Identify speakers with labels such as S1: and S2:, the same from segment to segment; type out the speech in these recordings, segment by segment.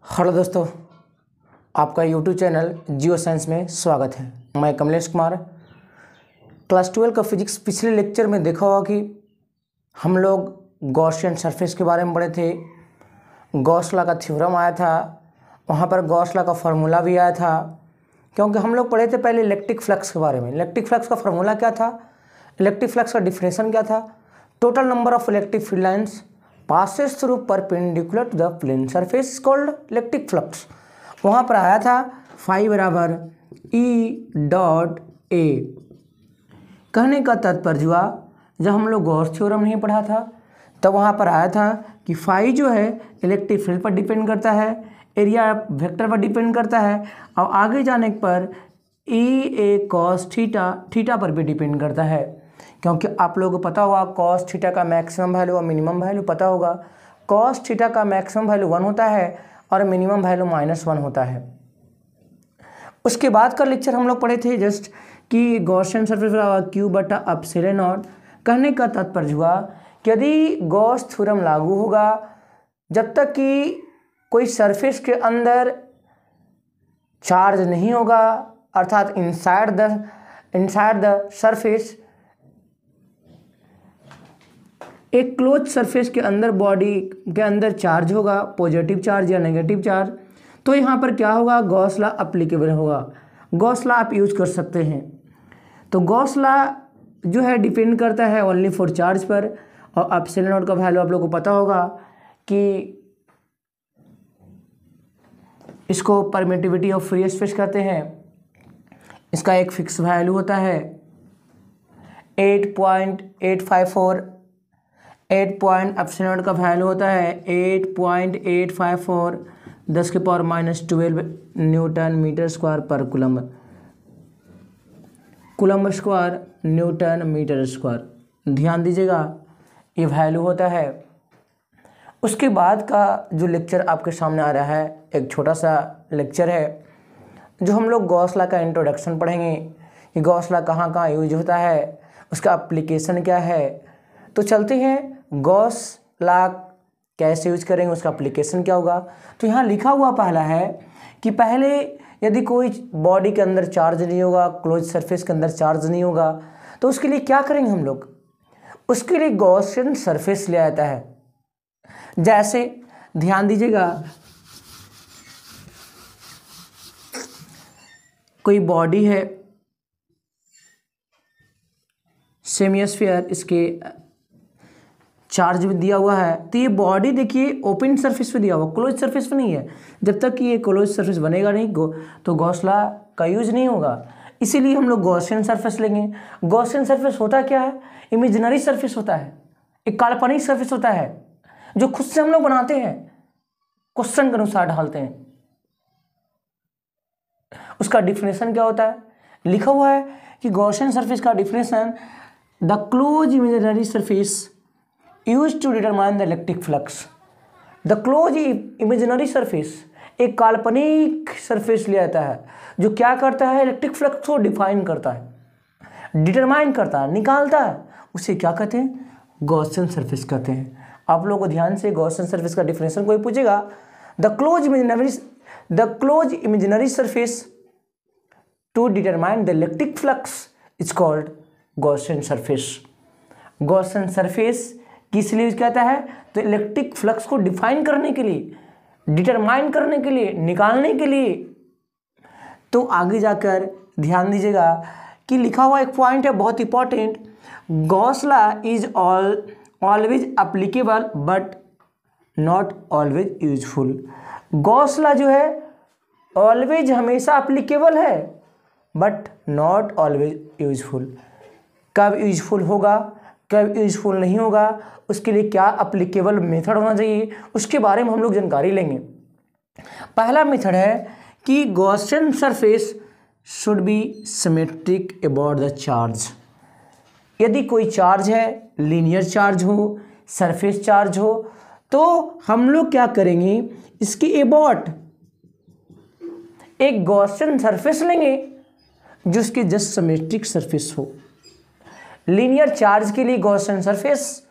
S1: Hello दोस्तों, आपका YouTube channel geo science में स्वागत है। मैं कमलेश कुमार। क्लास 12 का फिजिक्स पिछले लेक्चर में देखा होगा कि हम लोग गॉसियन सरफेस के बारे में पढ़े थे। गॉस लॉ का थ्योरम आया था, वहाँ पर गॉस लॉ का फार्मूला भी आया था। क्योंकि हम लोग पढ़े थे पहले इलेक्ट्रिक फ्लक्स के बारे में। इलेक्ट्रिक फ्लक्स का फार्मूला क्या था, इलेक्ट्रिक फ्लक्स का डिफिनेशन क्या था। Total number of electric field lines passes through perpendicular to the plane surface is called electric flux। वहाँ पर आया था फाई बराबर E डॉट ए। कहने का तात्पर्य हुआ, जब हम लोग गॉस थ्योरम नहीं पढ़ा था तब वहाँ पर आया था कि फाई जो है इलेक्ट्रिक फील्ड पर डिपेंड करता है, एरिया वेक्टर पर डिपेंड करता है, और आगे जाने पर ई ए कॉस थीटा पर भी डिपेंड करता है। क्योंकि आप लोगों को पता होगा कॉस थीटा का मैक्सिमम वैल्यू और मिनिमम वैल्यू पता होगा। कॉस थीटा का मैक्सिमम वैल्यू 1 होता है और मिनिमम वैल्यू -1 होता है। उसके बाद का लेक्चर हम लोग पढ़े थे जस्ट कि गॉसियन सरफेस क्यू बटा एप्सिलॉन नॉट। कहने का तात्पर्य हुआ कि यदि गॉस थ्योरम लागू होगा जब तक कि कोई सरफेस के अंदर चार्ज नहीं होगा, अर्थात इनसाइड द सरफेस एक क्लोज सरफेस के अंदर बॉडी के अंदर चार्ज होगा, पॉजिटिव चार्ज या नेगेटिव चार्ज, तो यहाँ पर क्या होगा, गॉस लॉ अप्लीकेबल होगा। गॉस लॉ आप यूज कर सकते हैं। तो गॉस लॉ जो है डिपेंड करता है ओनली फॉर चार्ज पर, और एप्सिलॉन नॉट का वैल्यू आप लोगों को पता होगा कि इसको परमिटिविटी ऑफ फ्री स्पेस कहते हैं। इसका एक फिक्स वैल्यू होता है 8.854। 8 पॉइंट एप्सिलॉन नॉट का वैल्यू होता है 8.854 10⁻⁻12 न्यूटन मीटर स्क्वायर पर coulomb square newton metre square. ध्यान दीजिएगा, ये वैल्यू होता है। उसके बाद का जो लेक्चर आपके सामने आ रहा है एक छोटा सा लेक्चर है जो हम लोग गॉस लॉ का इंट्रोडक्शन पढ़ेंगे कि गॉस लॉ कहाँ कहाँ यूज होता है, उसका एप्लीकेशन क्या है। तो चलते हैं, गॉस लॉ कैसे यूज करेंगे, उसका एप्लीकेशन क्या होगा। तो यहाँ लिखा हुआ पहला है कि पहले यदि कोई बॉडी के अंदर चार्ज नहीं होगा, क्लोज सरफेस के अंदर चार्ज नहीं होगा, तो उसके लिए क्या करेंगे हम लोग, उसके लिए गॉसियन सरफेस ले आता है। जैसे ध्यान दीजिएगा, कोई बॉडी है सेमीस्फीयर, इसके चार्ज भी दिया हुआ है, तो ये बॉडी देखिए ओपन सरफेस पे दिया हुआ, क्लोज सरफेस पे नहीं है। जब तक कि ये क्लोज सरफेस बनेगा नहीं तो गॉस लॉ का यूज नहीं होगा। इसीलिए हम लोग गॉसियन सरफेस लेंगे। गॉसियन सरफेस होता क्या है, इमेजिनरी सरफेस होता है, एक काल्पनिक सरफेस होता है जो खुद से हम लोग बनाते हैं, क्वेश्चन के अनुसार ढालते हैं। उसका डिफिनेशन क्या होता है, लिखा हुआ है कि गॉसियन सरफेस का definition, the close imaginary surface used to determine the electric flux। the closed imaginary surface एक काल्पनिक सरफेस ले आता है जो क्या करता है, इलेक्ट्रिक फ्लक्स को डिफाइन करता है, डिटरमाइन करता है, निकालता है। उसे क्या कहते हैं, गॉसियन सरफेस कहते हैं। आप लोगों को ध्यान से गॉसियन सरफेस का डिफिनेशन कोई पूछेगा, the close imaginary surface to determine the electric flux is called Gaussian surface. Gaussian surface किस लिए यूज कहता है, तो इलेक्ट्रिक फ्लक्स को डिफाइन करने के लिए, डिटरमाइन करने के लिए, निकालने के लिए। तो आगे जाकर ध्यान दीजिएगा कि लिखा हुआ एक पॉइंट है बहुत important, Gauss law is always applicable but not always useful. Gauss law जो है ऑलवेज हमेशा एप्लीकेबल है बट नॉट ऑलवेज यूजफुल। कब यूजफुल होगा, कब यूजफुल नहीं होगा, उसके लिए क्या एप्लीकेबल मेथड होना चाहिए, उसके बारे में हम लोग जानकारी लेंगे। पहला मेथड है कि Gaussian surface should be symmetric about the charge. यदि कोई चार्ज है, लीनियर चार्ज हो, सरफेस चार्ज हो, तो हम लोग क्या करेंगे, इसके अबाउट एक गॉसियन सरफेस लेंगे जो उसके जस्ट सिमेट्रिक सरफेस हो। लीनियर चार्ज के लिए गॉसियन सरफेस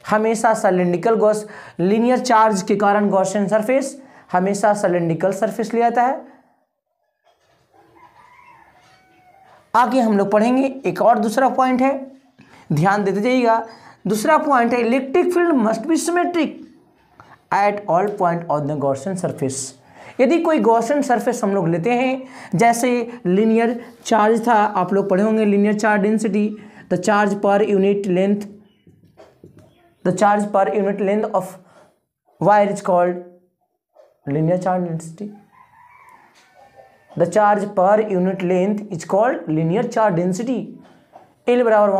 S1: हमेशा सिलिंड्रिकल लीनियर चार्ज के कारण गॉसियन सरफेस हमेशा सिलेंड्रिकल सरफेस ले आता है। आगे हम लोग पढ़ेंगे एक और दूसरा पॉइंट है, ध्यान देते जाइएगा। दूसरा पॉइंट है electric field must be symmetric at all point on the Gaussian surface. यदि कोई गॉसियन सरफेस हम लोग लेते हैं, जैसे लीनियर चार्ज था, आप लोग पढ़े होंगे linear charge density, the charge per unit length, the charge per unit length of wire is called linear charge density, the charge per unit length is called linear charge density. L बराबर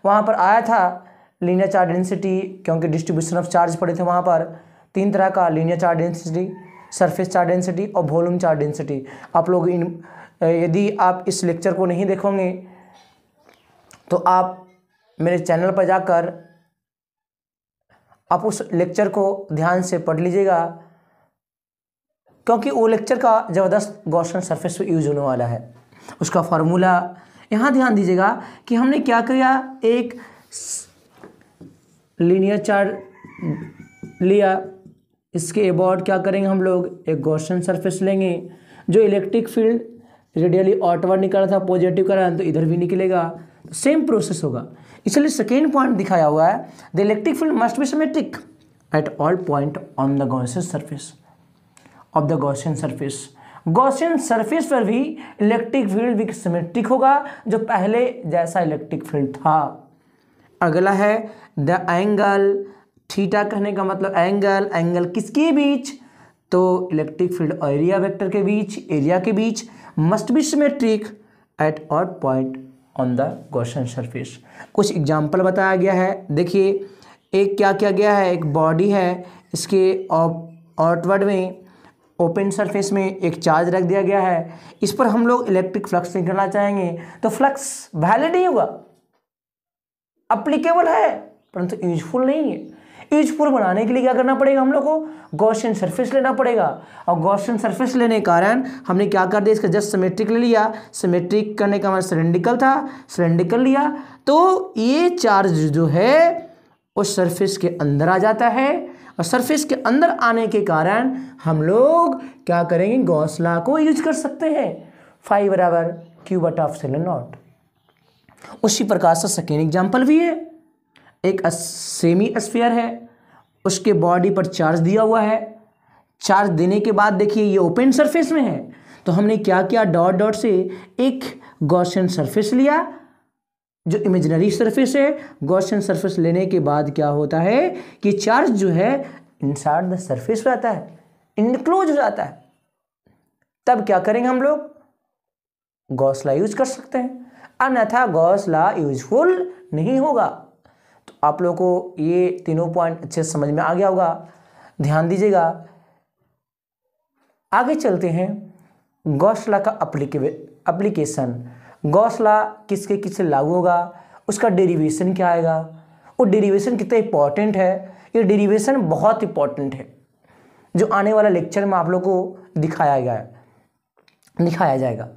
S1: वहाँ पर आया था linear charge density, क्योंकि distribution of charge पड़े थे वहाँ पर तीन तरह का, linear charge density, surface charge density और वॉल्यूम चार्ज डेंसिटी। आप लोग यदि आप इस लेक्चर को नहीं देखोगे तो आप मेरे चैनल पर जाकर आप उस लेक्चर को ध्यान से पढ़ लीजिएगा, क्योंकि वो लेक्चर का ज़बरदस्त गॉसियन सरफेस पे यूज होने वाला है। उसका फार्मूला यहाँ ध्यान दीजिएगा कि हमने क्या किया, एक लीनियर चार्ज लिया, इसके अबाउट क्या करेंगे हम लोग, एक गॉसियन सरफेस लेंगे। जो इलेक्ट्रिक फील्ड रेडियली आउटवर्ड निकला था पॉजिटिव करंट, तो इधर भी निकलेगा, तो सेम प्रोसेस होगा। इसलिए सेकेंड पॉइंट दिखाया हुआ है, the electric field must be symmetric at all point on the Gaussian surface of the Gaussian surface. Gaussian surface पर भी इलेक्ट्रिक फील्ड भी सिमेट्रिक होगा, जो पहले जैसा इलेक्ट्रिक फील्ड था। अगला है द एंगल, थीटा कहने का मतलब एंगल, एंगल किसके बीच, तो इलेक्ट्रिक फील्ड और एरिया वेक्टर के बीच, एरिया के बीच, must be symmetric at all point on the Gaussian surface. कुछ एग्जाम्पल बताया गया है, देखिए एक क्या किया गया है, एक बॉडी है, इसके आउटवर्ड में ओपन सरफेस में एक चार्ज रख दिया गया है, इस पर हम लोग इलेक्ट्रिक फ्लक्स निकालना चाहेंगे, तो फ्लक्स वैलिड नहीं होगा, अप्लीकेबल है परंतु यूजफुल नहीं है। यूजफुल बनाने के लिए क्या करना पड़ेगा, हम लोग को गॉसियन सरफेस लेना पड़ेगा, और गॉसियन सरफेस लेने के कारण हमने क्या कर दिया, इसका जस्ट सिमेट्रिक ले लिया। सिमेट्रिक करने का मतलब सिलेंड्रिकल था, सिलेंड्रिकल लिया, तो ये चार्ज जो है उस सरफेस के अंदर आ जाता है, और सरफेस के अंदर आने के कारण हम लोग क्या करेंगे, गॉस लॉ को यूज कर सकते हैं, फाई बराबर क्यू बटा एप्सिलॉन नॉट। उसी प्रकार से सेकेंड एग्जाम्पल भी है, एक सेमी स्फीयर है, उसके बॉडी पर चार्ज दिया हुआ है, चार्ज देने के बाद देखिए ये ओपन सरफेस में है, तो हमने क्या किया, डॉट डॉट से एक गॉसियन सरफेस लिया, जो इमेजिनरी सरफेस है। गॉसियन सरफेस लेने के बाद क्या होता है कि चार्ज जो है इनसाइड द सरफेस हो जाता है, इनक्लोज हो जाता है, तब क्या करेंगे हम लोग, गॉस लॉ यूज कर सकते हैं, अन्यथा गॉस लॉ यूजफुल नहीं होगा। तो आप लोगों को ये तीनों पॉइंट अच्छे से समझ में आ गया होगा, ध्यान दीजिएगा। आगे चलते हैं, गॉस लॉ का एप्लीकेशन। गॉस लॉ किसके किससे लागू होगा, उसका डेरिवेशन क्या आएगा, वो डेरिवेशन कितना इंपॉर्टेंट है, ये डेरिवेशन बहुत इंपॉर्टेंट है, जो आने वाला लेक्चर में आप लोग को दिखाया जाएगा।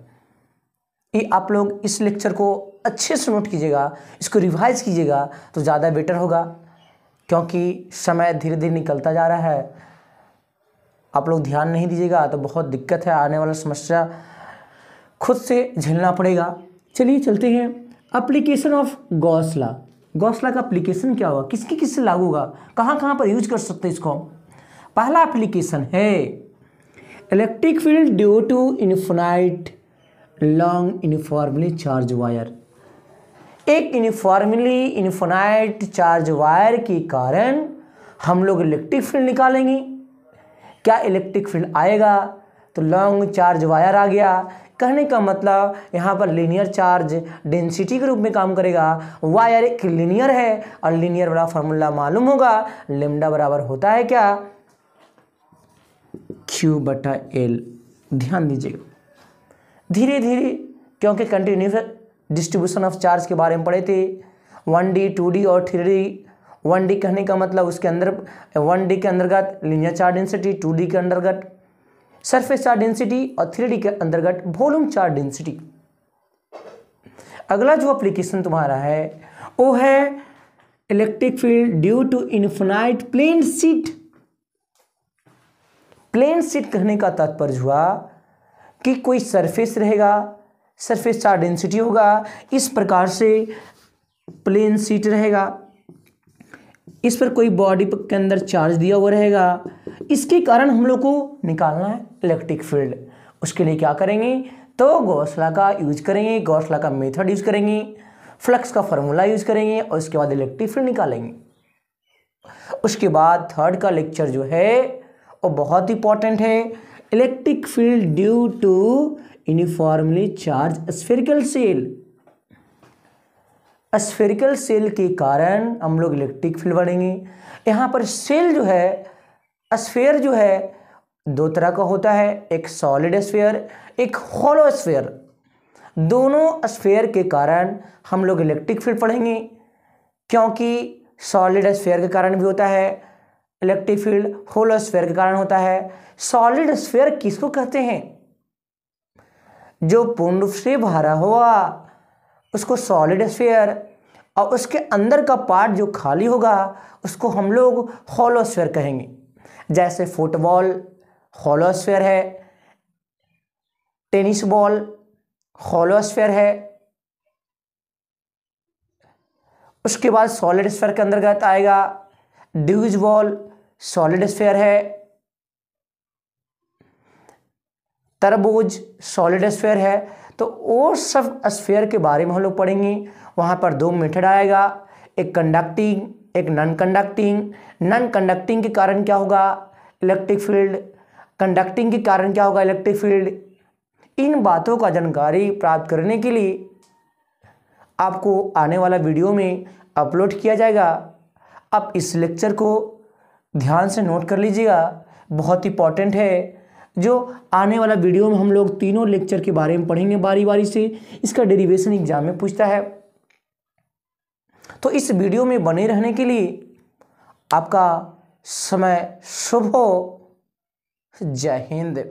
S1: ये आप लोग इस लेक्चर को अच्छे से नोट कीजिएगा, इसको रिवाइज कीजिएगा तो ज़्यादा बेटर होगा, क्योंकि समय धीरे धीरे निकलता जा रहा है। आप लोग ध्यान नहीं दीजिएगा तो बहुत दिक्कत है, आने वाला समस्या खुद से झेलना पड़ेगा। चलिए चलते हैं, application of Gauss law. Gauss law का एप्लीकेशन क्या होगा, किसकी किससे लागू होगा, कहाँ कहाँ पर यूज कर सकते हैं इसको। पहला एप्लीकेशन है electric field due to infinite long uniformly charge wire. एक यूनिफॉर्मली इनफिनाइट चार्ज वायर के कारण हम लोग इलेक्ट्रिक फील्ड निकालेंगे। क्या इलेक्ट्रिक फील्ड आएगा, तो लॉन्ग चार्ज वायर आ गया। कहने का मतलब यहाँ पर लीनियर चार्ज डेंसिटी के रूप में काम करेगा। वायर एक लीनियर है और लीनियर बड़ा फार्मूला मालूम होगा, लेमडा बराबर होता है क्या, क्यू बटा एल। ध्यान दीजिएगा, धीरे धीरे, क्योंकि कंटिन्यूस डिस्ट्रीब्यूशन ऑफ चार्ज के बारे में पढ़े थे, 1D 2D और 3D। 1D कहने का मतलब उसके अंदर 1D के अंतर्गत लीनियर चार्ज डेंसिटी, 2D के अंतर्गत सरफेस चार्ज डेंसिटी और 3D के अंतर्गत वॉल्यूम चार्ज डेंसिटी। अगला जो एप्लीकेशन तुम्हारा है वो है electric field due to infinite plane sheet. Plane sheet कहने का तात्पर्य हुआ कि कोई सरफेस रहेगा, सरफेस चार्ज डेंसिटी होगा, इस प्रकार से प्लेन शीट रहेगा, इस पर कोई बॉडी के अंदर चार्ज दिया हुआ रहेगा, इसके कारण हम लोग को निकालना है इलेक्ट्रिक फील्ड। उसके लिए क्या करेंगे, तो गॉस लॉ का यूज करेंगे, गॉस लॉ का मेथड यूज करेंगे, फ्लक्स का फॉर्मूला यूज करेंगे और उसके बाद इलेक्ट्रिक फील्ड निकालेंगे। उसके बाद थर्ड का लेक्चर जो है वो बहुत इंपॉर्टेंट है, electric field due to uniformly charge spherical shell. Spherical shell के कारण हम लोग इलेक्ट्रिक फील्ड बढ़ेंगे। यहाँ पर सेल जो है, स्फेयर जो है दो तरह का होता है, एक सॉलिड स्फेयर, एक हॉलो स्फेयर। दोनों स्फेयर के कारण हम लोग इलेक्ट्रिक फील्ड पढ़ेंगे, क्योंकि सॉलिड स्फेयर के कारण भी होता है इलेक्ट्रिक फील्ड, होलो स्फेयर के कारण होता है। सॉलिड स्फेयर किसको कहते हैं, जो पूर्ण रूप से भरा हुआ उसको सॉलिड स्फेयर, और उसके अंदर का पार्ट जो खाली होगा उसको हम लोग हॉलो स्फेयर कहेंगे। जैसे फुटबॉल हॉलो स्फेयर है, टेनिस बॉल हॉलो स्फेयर है। उसके बाद सॉलिड स्फेयर के अंतर्गत आएगा ड्यूज बॉल, सॉलिड स्फेयर है, तरबूज सॉलिड स्फेयर है। तो वो सब स्फेयर के बारे में हम लोग पढ़ेंगे। वहाँ पर दो मेथड आएगा, एक कंडक्टिंग, एक नॉन कंडक्टिंग। नॉन कंडक्टिंग के कारण क्या होगा, इलेक्ट्रिक फील्ड, कंडक्टिंग के कारण क्या होगा, इलेक्ट्रिक फील्ड। इन बातों का जानकारी प्राप्त करने के लिए आपको आने वाला वीडियो में अपलोड किया जाएगा। आप इस लेक्चर को ध्यान से नोट कर लीजिएगा, बहुत इंपॉर्टेंट है। जो आने वाला वीडियो में हम लोग तीनों लेक्चर के बारे में पढ़ेंगे बारी बारी से, इसका डेरिवेशन एग्जाम में पूछता है। तो इस वीडियो में बने रहने के लिए आपका समय शुभ हो। जय हिंद।